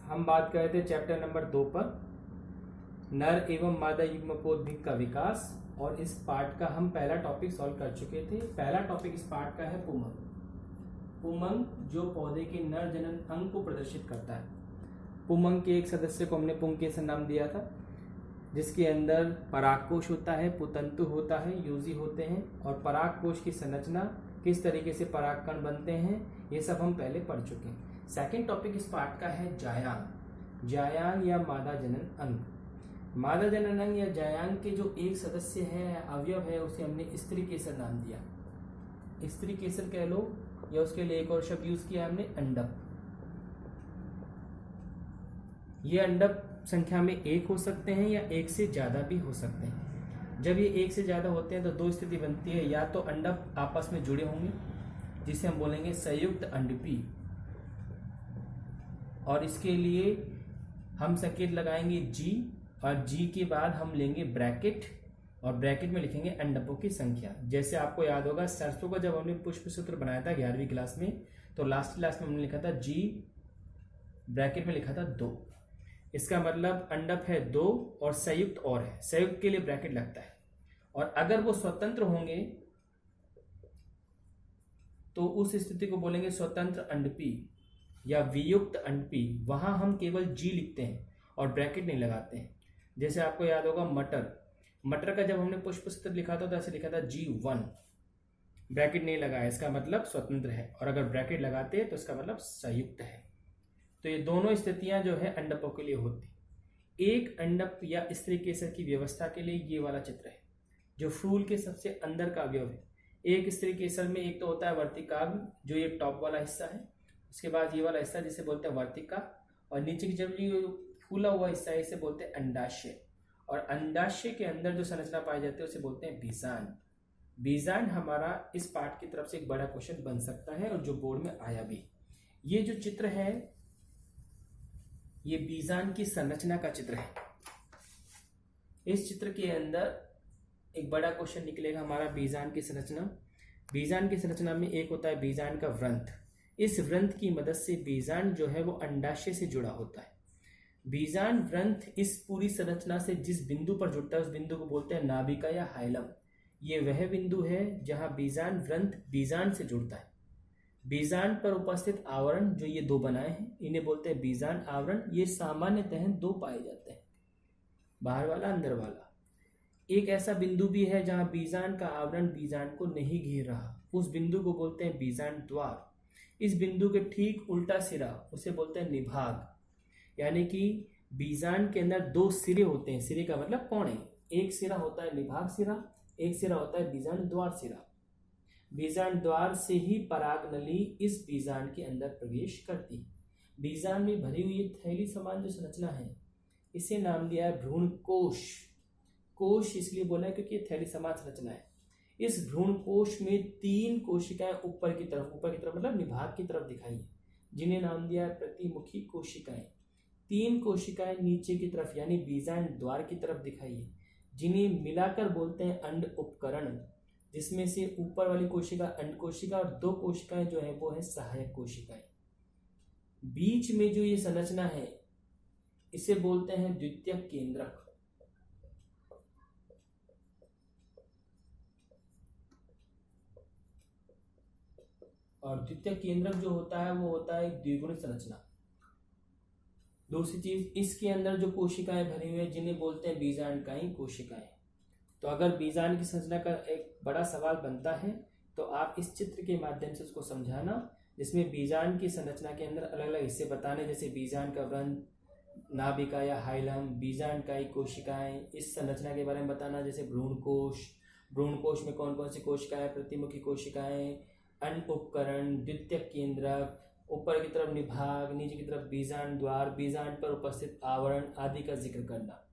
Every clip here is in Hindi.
हम बात कर रहे थे चैप्टर नंबर 2 पर, नर एवं मादा युग्मकोद्भिद का विकास, और इस पार्ट का हम पहला टॉपिक सॉल्व कर चुके थे। पहला टॉपिक इस पार्ट का है पुमंग। पुमंग जो पौधे के नर जनन अंग को प्रदर्शित करता है। पुमंग के एक सदस्य को हमने पुंकेसर नाम दिया था, जिसके अंदर परागकोश होता है, पुतंतु होता है, यूजी होते हैं, और परागकोश की संरचना, किस तरीके से परागकण बनते हैं, ये सब हम पहले पढ़ चुके हैं। सेकंड टॉपिक इस पार्ट का है जायांग। जायांग या मादा जनन अंग। मादा जनन अंग या जायांग के जो एक सदस्य है, अवयव है, उसे हमने स्त्री केसर नाम दिया। स्त्री केसर कह लो, या उसके लिए एक और शब्द यूज किया हमने, अंडप। ये अंडप संख्या में एक हो सकते हैं या एक से ज्यादा भी हो सकते हैं। जब ये एक से ज्यादा होते हैं तो दो स्थिति बनती है, या तो अंडप आपस में जुड़े होंगे जिसे हम बोलेंगे संयुक्त अंडपी, और इसके लिए हम संकेत लगाएंगे जी, और जी के बाद हम लेंगे ब्रैकेट, और ब्रैकेट में लिखेंगे अंडपों की संख्या। जैसे आपको याद होगा सरसों का जब हमने पुष्प सूत्र बनाया था 11वीं क्लास में, तो लास्ट में हमने लिखा था जी, ब्रैकेट में लिखा था 2। इसका मतलब अंडप है 2 और संयुक्त और है, संयुक्त के लिए ब्रैकेट लगता है। और अगर वो स्वतंत्र होंगे तो उस स्थिति को बोलेंगे स्वतंत्र अंडपी या वियुक्त अंडपी। वहां हम केवल जी लिखते हैं और ब्रैकेट नहीं लगाते हैं। जैसे आपको याद होगा मटर का जब हमने पुष्प सूत्र लिखा था तो ऐसे लिखा था G1, ब्रैकेट नहीं लगाया, इसका मतलब स्वतंत्र है, और अगर ब्रैकेट लगाते हैं तो इसका मतलब संयुक्त है। तो ये दोनों स्थितियां जो है अंडपों के लिए होती। एक अंडप या स्त्री केसर की व्यवस्था के लिए ये वाला चित्र है, जो फूल के सबसे अंदर का अवयव है। एक स्त्री केसर में एक तो होता है वर्तिकाग्र, जो ये टॉप वाला हिस्सा है, उसके बाद ये वाला हिस्सा जिसे बोलते हैं वर्तिका, और नीचे की जब ये फूला हुआ हिस्सा है इसे बोलते हैं अंडाशय, और अंडाशय के अंदर जो संरचना पाई जाती है उसे बोलते हैं बीजांड। बीजांड हमारा इस पार्ट की तरफ से एक बड़ा क्वेश्चन बन सकता है, और जो बोर्ड में आया भी। ये जो चित्र है ये बीजांड की संरचना का चित्र है। इस चित्र के अंदर एक बड़ा क्वेश्चन निकलेगा हमारा, बीजांड की संरचना। बीजांड की संरचना में एक होता है बीजांड का व्रंथ। इस व्रंथ की मदद से बीजांड जो है वो अंडाशय से जुड़ा होता है। बीजांड व्रंथ इस पूरी संरचना से जिस बिंदु पर जुड़ता है उस बिंदु को बोलते हैं नाभिका या हाइलम। ये वह बिंदु है जहां बीजांड व्रंथ बीजांड से जुड़ता है। बीजांड पर उपस्थित आवरण जो ये दो बनाए हैं इन्हें बोलते हैं बीजांड आवरण। ये सामान्यतः दो पाए जाते हैं, बाहर वाला अंदर वाला। एक ऐसा बिंदु भी है जहां बीजांड का आवरण बीजांड को नहीं घेर रहा, उस बिंदु को बोलते हैं बीजांड द्वार। इस बिंदु के ठीक उल्टा सिरा उसे बोलते हैं निभाग। यानी कि बीजांड के अंदर दो सिरे होते हैं, सिरे का मतलब कोणे। एक सिरा होता है निभाग सिरा, एक सिरा होता है बीजांड द्वार सिरा। बीजांड द्वार से ही पराग नली इस बीजांड के अंदर प्रवेश करती है। बीजांड में भरी हुई थैली समान जो संरचना है इसे नाम दिया है भ्रूण कोश। कोश इसलिए बोला है क्योंकि ये थैली समान संरचना है। इस भ्रूण कोश में 3 कोशिकाएं ऊपर की तरफ मतलब निभाग की तरफ दिखाई है, जिन्हें नाम दिया है प्रतिमुखी कोशिकाएं। 3 कोशिकाएं नीचे की तरफ यानी बीजांड द्वार की तरफ दिखाई है, जिन्हें मिलाकर बोलते हैं अंड उपकरण, जिसमें से ऊपर वाली कोशिका अंड कोशिका और 2 कोशिकाएं जो है वो है सहायक कोशिकाएं। बीच में जो ये संरचना है इसे बोलते हैं द्वितीयक केंद्रक। और द्वितीयक केंद्रक जो होता है वो होता है द्विगुणी संरचना। दूसरी चीज, इसके अंदर जो कोशिकाएं भरी हुई है जिन्हें बोलते हैं बीजांडकायी कोशिकाएं। तो अगर बीजांड की संरचना का एक बड़ा सवाल बनता है तो आप इस चित्र के माध्यम से उसको समझाना, जिसमें बीजांड की संरचना के अंदर अलग अलग हिस्से बताने, जैसे बीजांड का व्रंथ, नाभिका या हाइलम, बीजांडकायी कोशिकाएं, इस संरचना के बारे में बताना, जैसे भ्रूण कोश में कौन कौन सी कोशिकाएं, प्रतिमुखी कोशिकाएं, अंड उपकरण, द्वितीयक केंद्रक, ऊपर की तरफ निभाग, नीचे की तरफ बीजांड द्वार, बीजांड पर उपस्थित आवरण आदि का जिक्र करना।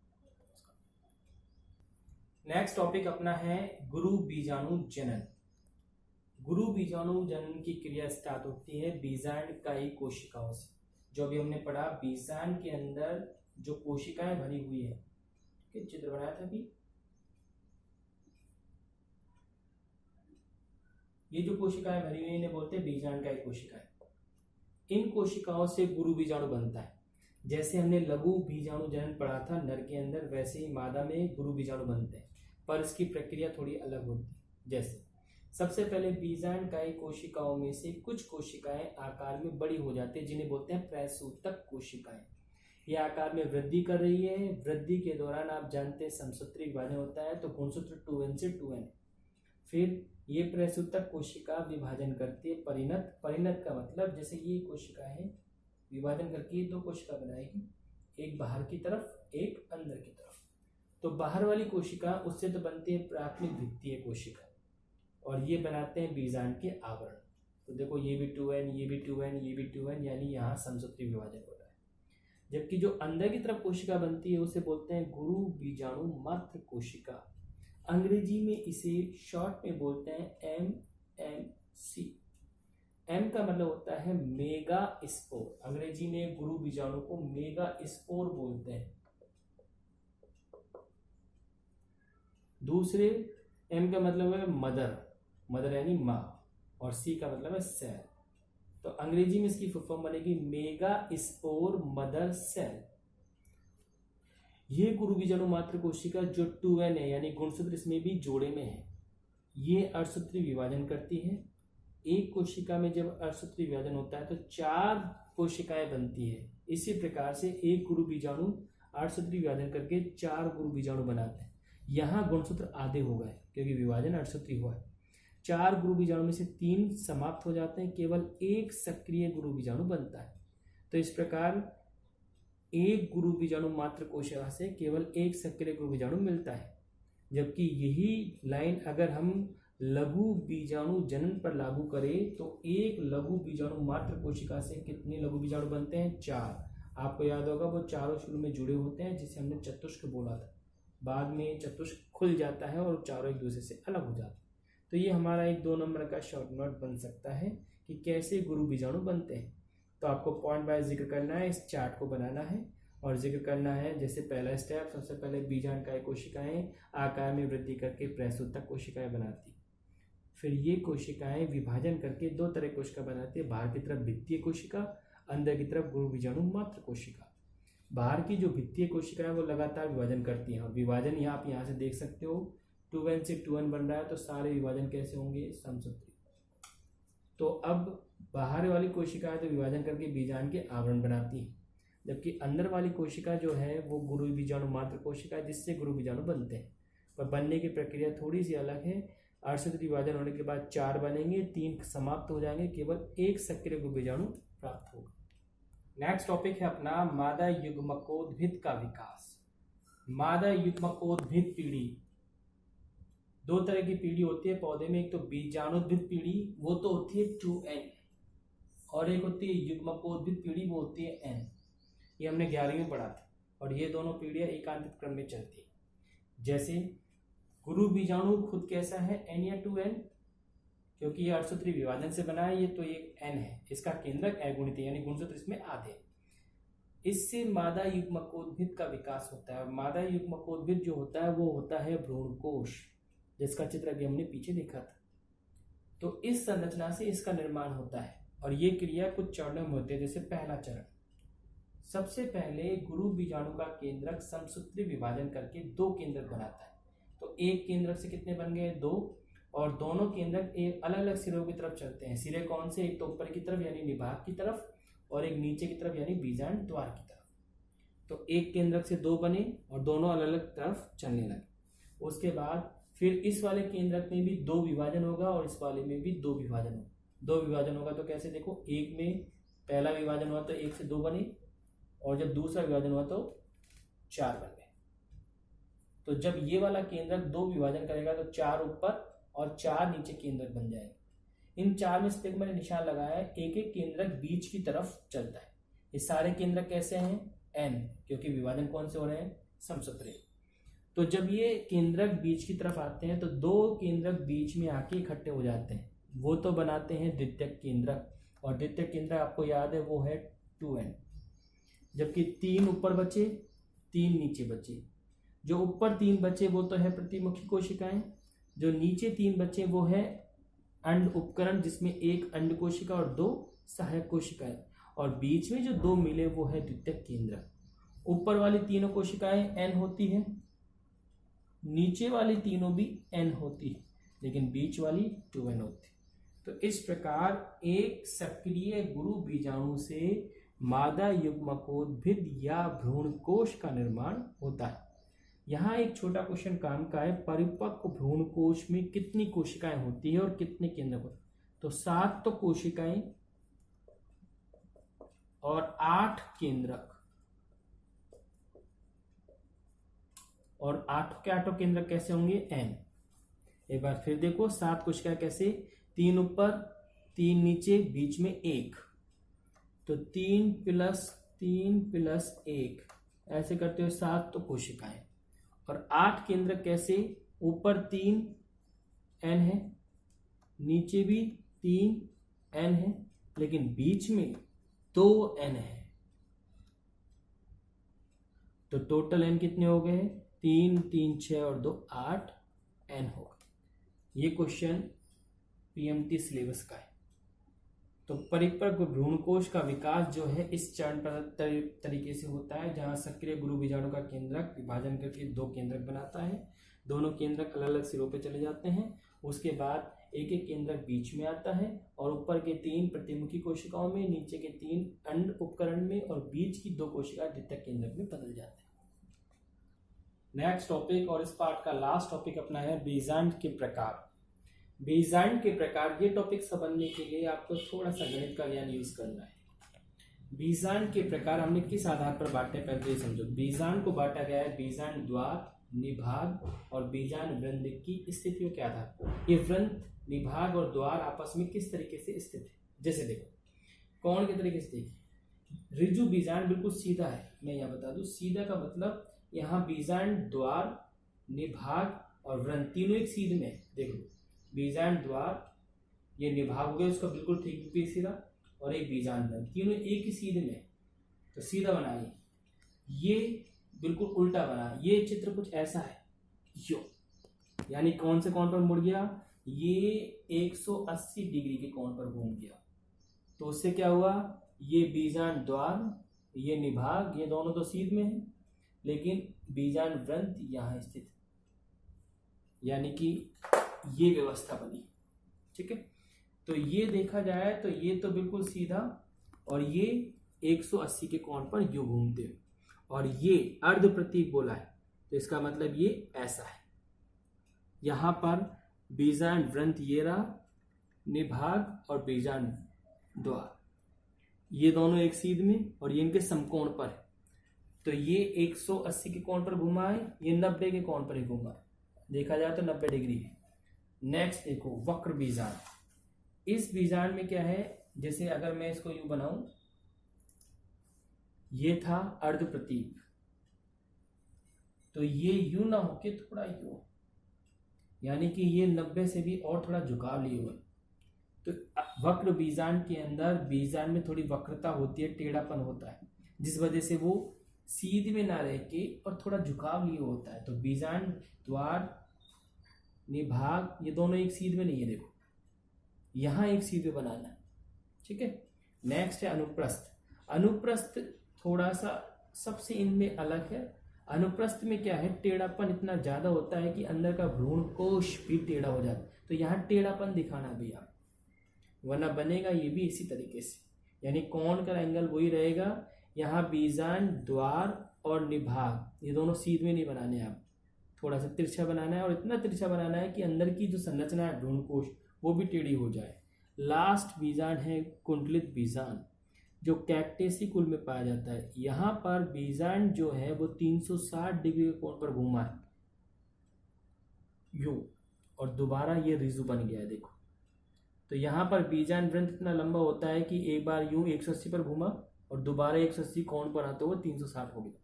नेक्स्ट टॉपिक अपना है गुरु बीजाणु जनन। गुरु बीजाणु जनन की क्रिया स्टार्ट होती है बीजांडकायी कोशिकाओं से। जो अभी हमने पढ़ा, बीजांड के अंदर जो कोशिकाएं भरी हुई है, चित्र बनाया था अभी, ये जो कोशिकाएं भरी हुई इन्हें बोलते हैं बीजांडकायी कोशिकाएं। इन कोशिकाओं से गुरु बीजाणु बनता है। जैसे हमने लघु बीजाणु जनन पढ़ा था नर के अंदर, वैसे ही मादा में गुरु बीजाणु बनते हैं, पर इसकी प्रक्रिया थोड़ी अलग होती है। जैसे सबसे पहले बीजांडकायी कोशिकाओं में से कुछ कोशिकाएं आकार में बड़ी हो जाती है, जिन्हें बोलते हैं प्रसूतक कोशिकाएं। ये आकार में वृद्धि कर रही है। वृद्धि के दौरान आप जानते हैं समसूत्री विभाजन होता है, तो गुणसूत्र 2n से 2n। फिर ये प्रसूतक कोशिका विभाजन करती है परिणत। परिणत का मतलब जैसे ये कोशिका है, विभाजन करके दो कोशिका बनाएगी, एक बाहर की तरफ एक अंदर की तरफ। तो बाहर वाली कोशिका उससे तो बनती है प्राथमिक द्वितीय कोशिका, और ये बनाते हैं बीजांड के आवरण। तो देखो ये भी 2n, ये भी 2n, ये भी 2n, यानी यहाँ समसूत्री विभाजन हो रहा है। जबकि जो अंदर की तरफ कोशिका बनती है उसे बोलते हैं गुरु बीजाणु मात्र कोशिका। अंग्रेजी में इसे शॉर्ट में बोलते हैं MMC। M का मतलब होता है मेगा स्पोर। अंग्रेजी में गुरु बीजाणु को मेगा स्पोर बोलते हैं। दूसरे M का मतलब है मदर, मदर यानी माँ, और C का मतलब है सेल। तो अंग्रेजी में इसकी फुल फॉर्म बनेगी मेगा स्पोर मदर सेल। ये गुरु बीजाणु मात्र कोशिका जो 2n है, यानी गुणसूत्र इसमें भी जोड़े में है, ये अर्धसूत्री विभाजन करती है। एक कोशिका में जब अर्धसूत्री विभाजन होता है तो 4 कोशिकाएं बनती है। इसी प्रकार से एक गुरु बीजाणु अर्धसूत्री विभाजन करके 4 गुरु बीजाणु बनाते हैं। यहाँ गुणसूत्र आधे हो गए क्योंकि विभाजन अर्धसूत्री हुआ है। 4 गुरु बीजाणु में से 3 समाप्त हो जाते हैं, केवल एक सक्रिय गुरु बीजाणु बनता है। तो इस प्रकार एक गुरु बीजाणु मात्र कोशिका से केवल एक सक्रिय गुरु बीजाणु मिलता है। जबकि यही लाइन अगर हम लघु बीजाणु जनन पर लागू करें तो एक लघु बीजाणु मात्र कोशिका से कितने लघु बीजाणु बनते हैं? 4। आपको याद होगा वो चारों शुरू में जुड़े होते हैं, जिसे हमने चतुष्क बोला था। बाद में चतुष्क खुल जाता है और चारों एक दूसरे से अलग हो जाते हैं। तो ये हमारा एक 2 नंबर का शॉर्ट नोट बन सकता है कि कैसे गुरु बीजाणु बनते हैं। तो आपको पॉइंट वाइज जिक्र करना है, इस चार्ट को बनाना है और जिक्र करना है। जैसे पहला स्टेप, सबसे पहले बीजांडकायी कोशिकाएं आकार में वृद्धि करके प्रसूतक कोशिकाएं बनाती। फिर ये कोशिकाएं विभाजन करके 2 तरह की कोशिका बनाती है, बाहर की तरफ भित्तीय कोशिका, अंदर की तरफ गुरु बीजाणु मात्र कोशिका। बाहर की जो भित्तीय कोशिका है वो लगातार विभाजन करती हैं, और विभाजन आप यहाँ से देख सकते हो 2n से 2n बन रहा है, तो सारे विभाजन कैसे होंगे? समसूत्री। तो अब बाहर वाली कोशिका है तो विभाजन करके बीजांड के आवरण बनाती है, जबकि अंदर वाली कोशिका जो है वो गुरु बीजाणु मात्र कोशिका है, जिससे गुरु बीजाणु बनते हैं। पर बनने की प्रक्रिया थोड़ी सी अलग है। अर्धसूत्री विभाजन होने के बाद 4 बनेंगे, 3 समाप्त हो जाएंगे, केवल एक सक्रिय गुरु बीजाणु प्राप्त होगा। नेक्स्ट टॉपिक है अपना मादा युग्मकोद्भिद का विकास। मादा युग्मकोद्भिद पीढ़ी, 2 तरह की पीढ़ी होती है पौधे में। एक तो बीजाणुद्भिद पीढ़ी, वो तो होती है 2n, और एक होती है युग्मकोद्भिद पीढ़ी, वो होती है n। ये हमने 11वीं में पढ़ा था, और ये दोनों पीढ़ियां एकांतर क्रम में चलती है। जैसे गुरु बीजाणु खुद कैसा है? n या 2n, क्योंकि ये अर्धसूत्री विभाजन से बना है, ये तो ये n है। इसका केंद्रक अगुणित है, यानी गुणसूत्र इसमें आधे। इससे मादा युग्मकोद्भिद का विकास होता है। और मादा युग्मकोद्भिद जो होता है वो होता है भ्रूणकोश, जिसका चित्र अभी हमने पीछे देखा था। तो इस संरचना से इसका निर्माण होता है, और ये क्रिया कुछ चरणों में होती है। जैसे पहला चरण, सबसे पहले गुरु बीजाणु का केंद्रक समसूत्री विभाजन करके 2 केंद्रक बनाता है। तो एक केंद्रक से कितने बन गए? 2, और दोनों केंद्रक एक अलग अलग सिरों की तरफ चलते हैं। सिरे कौन से? एक तो ऊपर की तरफ यानी निभाग की तरफ, और एक नीचे की तरफ यानी बीजांड द्वार की तरफ। तो एक केंद्रक से 2 बने और दोनों अलग अलग तरफ चलने लगे। उसके बाद फिर इस वाले केंद्रक में भी 2 विभाजन होगा, और इस वाले में भी 2 विभाजन होगा। 2 विभाजन होगा तो कैसे? देखो, एक में पहला विभाजन हुआ तो 1 से 2 बने, और जब दूसरा विभाजन हुआ तो 4 बन गए। तो जब ये वाला केंद्रक 2 विभाजन करेगा तो 4 ऊपर और 4 नीचे केंद्रक बन जाएंगे। इन 4 में से मैंने निशान लगाया है, एक एक केंद्रक बीच की तरफ चलता है। ये सारे केंद्रक कैसे हैं? n, क्योंकि विभाजन कौन से हो रहे हैं? समसूत्री। तो जब ये केंद्रक बीच की तरफ आते हैं तो 2 केंद्रक बीच में आके इकट्ठे हो जाते हैं, वो तो बनाते हैं द्वितीयक केंद्रक। और द्वितीयक केंद्रक आपको याद है वो है 2n। जबकि 3 ऊपर बचे, 3 नीचे बचे। जो ऊपर 3 बचे वो तो है प्रतिमुखी कोशिकाएं, जो नीचे 3 बचे वो है अंड उपकरण, जिसमें 1 अंड कोशिका और 2 सहायक कोशिकाएं। और बीच में जो दो मिले वो है द्वितीयक केंद्रक। ऊपर वाली तीनों कोशिकाएं n होती है, नीचे वाली तीनों भी n होती है, लेकिन बीच वाली 2n होती है। तो इस प्रकार एक सक्रिय गुरु बीजाणु से मादा युग्मकोद्भिद या भ्रूणकोश का निर्माण होता है। यहाँ एक छोटा क्वेश्चन काम का है, परिपक्व भ्रूणकोश में कितनी कोशिकाएं होती है और कितने केंद्रक होते हैं? तो 7 तो कोशिकाएं और 8 केंद्रक, और 8 के 8 केंद्रक कैसे होंगे? n। एक बार फिर देखो, 7 कोशिकाएं कैसे? 3 ऊपर 3 नीचे, बीच में 1, तो 3 + 1 ऐसे करते हो 7 तो कोशिकाएं। और 8 केंद्रक कैसे? ऊपर 3 n है, नीचे भी 3 n है, लेकिन बीच में 2 n है। तो टोटल n कितने हो गए? 3 3 6 और 2 8 n हो गए। ये क्वेश्चन पीएमटी सिलेबस का है। तो परिपक्व भ्रूणकोश का विकास जो है इस चरण तरीके से होता है, जहां सक्रिय गुरु बीजाणु का केंद्रक विभाजन करके 2 केंद्रक बनाता है। दोनों केंद्रक अलग अलग सिरों पे चले जाते हैं। उसके बाद एक एक केंद्रक बीच में आता है, और ऊपर के 3 प्रतिमुखी कोशिकाओं में, नीचे के 3 अंड उपकरण में, और बीच की 2 कोशिकाएं द्वितीयक केंद्रक में बदल जाते हैं। नेक्स्ट टॉपिक और इस पार्ट का लास्ट टॉपिक अपना है बीजांड के प्रकार। बीजांड के प्रकार, ये टॉपिक समझने के लिए आपको थोड़ा सा गणित का ज्ञान यूज करना है। बीजांड के प्रकार हमने किस आधार पर बांटे, पहले ये समझो। बीजांड को बांटा गया है बीजांड द्वार, निभाग और बीजांड वृंद की स्थितियों के आधार पर। ये वृंद, निभाग और द्वार आपस में किस तरीके से स्थित है? जैसे देखो, कौन के तरीके से देखिए, ऋजु बीजांड बिल्कुल सीधा है। मैं यहाँ बता दूं, सीधा का मतलब यहाँ बीजांड द्वार, निभाग और वृंद तीनों एक सीध में। देखो, बीजांड द्वार, ये निभाग हो गया उसका बिल्कुल ठीक विपरीत सीधा, और एक बीजांड वृंद, तीनों एक ही सीध में। तो सीधा बनाइए, ये बिल्कुल उल्टा बना। ये चित्र कुछ ऐसा है, यो, यानी कौन से कोण पर मुड़ गया? ये 180 डिग्री के कोण पर घूम गया। तो उससे क्या हुआ? ये बीजांड द्वार, ये निभाग, ये दोनों तो सीध में है, लेकिन बीजांड वृंद यहां स्थित, यानी कि ये व्यवस्था बनी। ठीक है, तो ये देखा जाए तो ये तो बिल्कुल सीधा, और ये 180 के कोण पर यूं घूमते हैं, और ये अर्ध प्रतीक बोला है, तो इसका मतलब ये ऐसा है। यहां पर बीजांड वृंद ये रहा, निभाग और बीजांड द्वार ये दोनों एक सीध में, और ये इनके समकोण पर है। तो ये 180 के कोण पर घुमा है, ये 90 के कोण पर ही घुमा है। देखा जाए तो 90 डिग्री है। नेक्स्ट देखो, वक्र बीजांड। इस बीजांड में क्या है? जैसे अगर मैं इसको यूं बनाऊं, ये था अर्ध प्रतीक, तो ये यूं ना होके थोड़ा यूं, यानी कि ये 90 से भी और थोड़ा झुकाव लिए हुए। तो वक्र बीजांड के अंदर बीजांड में थोड़ी वक्रता होती है, टेढ़ापन होता है, जिस वजह से वो सीध में ना रह के और थोड़ा झुकाव लिए होता है। तो बीजांड द्वार, निभाग ये दोनों एक सीध में नहीं है। देखो, यहां एक सीध में बनाना है। ठीक है, नेक्स्ट है अनुप्रस्थ। अनुप्रस्थ थोड़ा सा सबसे इनमें अलग है। अनुप्रस्थ में क्या है? टेढ़ापन इतना ज्यादा होता है कि अंदर का भ्रूणकोश भी टेढ़ा हो जाता है। तो यहाँ टेढ़ापन दिखाना भैया, वरना बनेगा ये भी इसी तरीके से, यानी कोण का एंगल वही रहेगा। यहाँ बीजांड द्वार और निभाग ये दोनों सीध में नहीं बनाने हैं, आप थोड़ा सा तिरछा बनाना है, और इतना तिरछा बनाना है कि अंदर की जो संरचना है भ्रूणकोश वो भी टेढ़ी हो जाए। लास्ट बीजांड है कुंडलित बीजांड, जो कैक्टेसी कुल में पाया जाता है। यहाँ पर बीजांड जो है वो 360 डिग्री के कोण पर घूमा है यूं, और दोबारा ये ऋजु बन गया है। देखो, तो यहाँ पर बीजांड वृंत इतना लंबा होता है कि एक बार यूं 180 पर घूमा और दोबारा 180 कोण पर आते हुए 360 हो गया।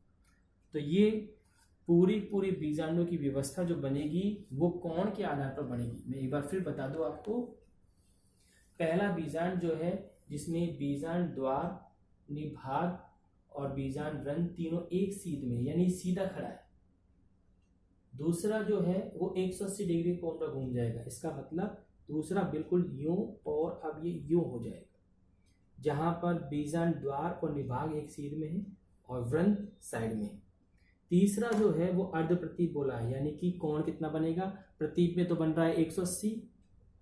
तो ये पूरी बीजांडों की व्यवस्था जो बनेगी वो कोण के आधार पर बनेगी। मैं एक बार फिर बता दूं आपको, पहला बीजांड जो है जिसमें बीजांड द्वार, निभाग और बीजांड वृंत तीनों एक सीध में, यानी सीधा खड़ा है। दूसरा जो है वो 180 डिग्री कोण पर घूम जाएगा, इसका मतलब दूसरा बिल्कुल यूं, और अब ये यूं हो जाएगा। जहां पर बीजांड द्वार और निभाग एक सीध में है और वृंत साइड में है। तीसरा जो है वो अर्ध प्रतीप बोला है, यानी कि कोण कितना बनेगा, प्रतीप में तो बन रहा है 180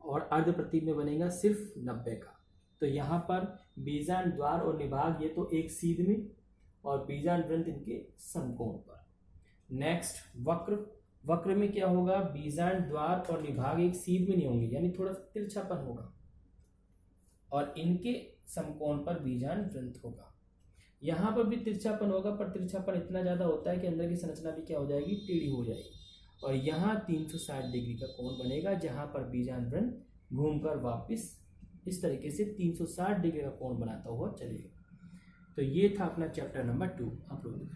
और अर्ध प्रतीप में बनेगा सिर्फ 90 का। तो यहाँ पर बीजांड द्वार और निभाग ये तो एक सीध में और बीजांड वृंत इनके समकोण पर। नेक्स्ट वक्र, वक्र में क्या होगा, बीजांड द्वार और निभाग एक सीध में नहीं होंगे, यानी थोड़ा सा तिरछापन होगा और इनके समकोण पर बीजांड वृंत होगा। यहाँ पर भी तिरछापन होगा, पर तिरछापन इतना ज्यादा होता है कि अंदर की संरचना भी क्या हो जाएगी, टेढ़ी हो जाएगी। और यहाँ 360 डिग्री का कोण बनेगा, जहां पर बीजांड वृंत घूमकर वापस इस तरीके से 360 डिग्री का कोण बनाता हुआ चलेगा। तो ये था अपना चैप्टर नंबर 2 अपलोड।